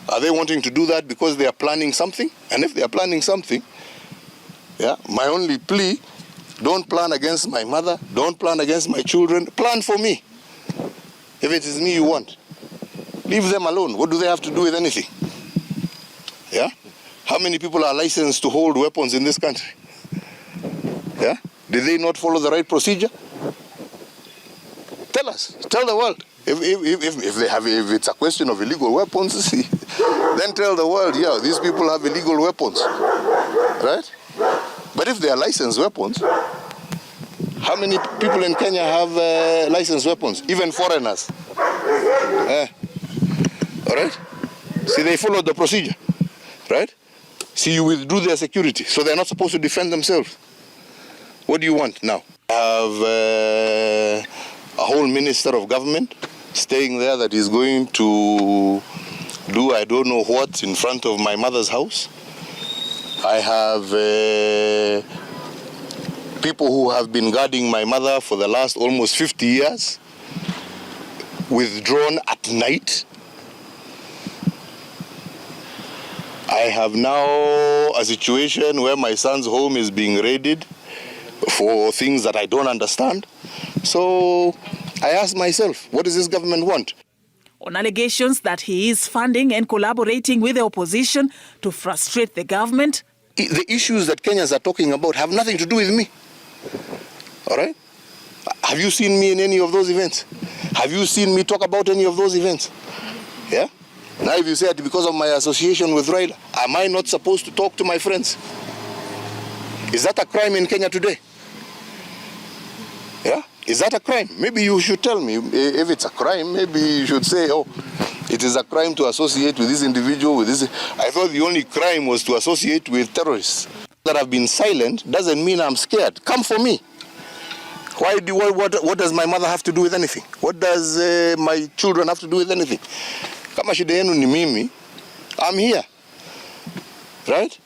Are they wanting to do that because they are planning something? And if they are planning something, yeah, my only plea, don't plan against my mother, don't plan against my children, plan for me. If it is me you want, leave them alone. What do they have to do with anything? Yeah? How many people are licensed to hold weapons in this country? Yeah? Did they not follow the right procedure? Tell us, tell the world. If it's a question of illegal weapons, then tell the world, yeah, these people have illegal weapons, right? But if they are licensed weapons, how many people in Kenya have licensed weapons, even foreigners? All right? See, they followed the procedure, right? See, you withdrew their security, so they're not supposed to defend themselves. What do you want now? I have a whole minister of government staying there that is going to do I don't know what in front of my mother's house. I have people who have been guarding my mother for the last almost 50 years, withdrawn at night. I have now a situation where my son's home is being raided for things that I don't understand. So I ask myself, what does this government want? On allegations that he is funding and collaborating with the opposition to frustrate the government. The issues that Kenyans are talking about have nothing to do with me. All right? Have you seen me in any of those events? Have you seen me talk about any of those events? Yeah? Now if you say that because of my association with Raila, am I not supposed to talk to my friends? Is that a crime in Kenya today? Yeah? Is that a crime? Maybe you should tell me. If it's a crime, maybe you should say, oh, it is a crime to associate with this individual, with this. I thought the only crime was to associate with terrorists. That I've been silent doesn't mean I'm scared. Come for me. What does my mother have to do with anything? What does my children have to do with anything? Kama shida yenu ni mimi, I'm here. Right?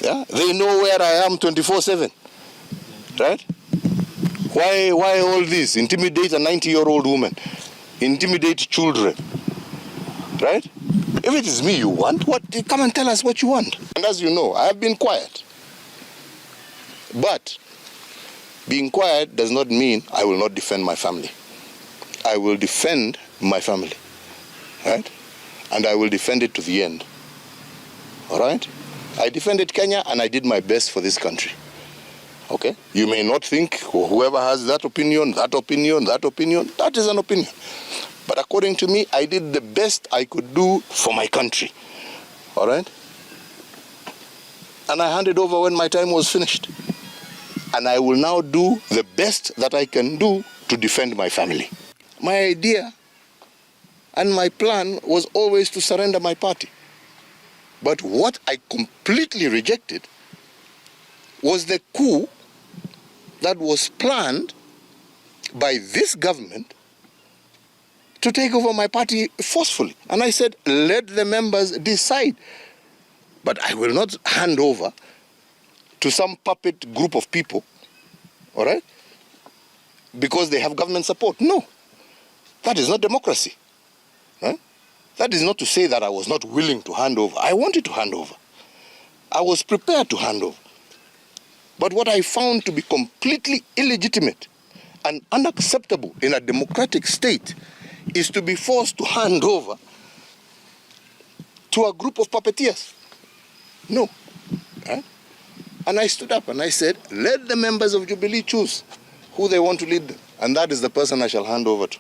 Yeah? They know where I am 24/7. Right? Why all this? Intimidate a 90-year-old woman. Intimidate children. Right? If it is me you want, come and tell us what you want. And as you know, I have been quiet. But being quiet does not mean I will not defend my family. I will defend my family. Right? And I will defend it to the end. All right? I defended Kenya and I did my best for this country. Okay? You may not think, or whoever has that opinion, that is an opinion. But according to me, I did the best I could do for my country. All right? And I handed over when my time was finished. And I will now do the best that I can do to defend my family. My idea and my plan was always to surrender my party. But what I completely rejected was the coup that was planned by this government to take over my party forcefully. And I said, let the members decide. But I will not hand over to some puppet group of people, all right, because they have government support. No, that is not democracy. Huh? That is not to say that I was not willing to hand over. I wanted to hand over. I was prepared to hand over. But what I found to be completely illegitimate and unacceptable in a democratic state is to be forced to hand over to a group of puppeteers. No. Right? And I stood up and I said, let the members of Jubilee choose who they want to lead them. And that is the person I shall hand over to.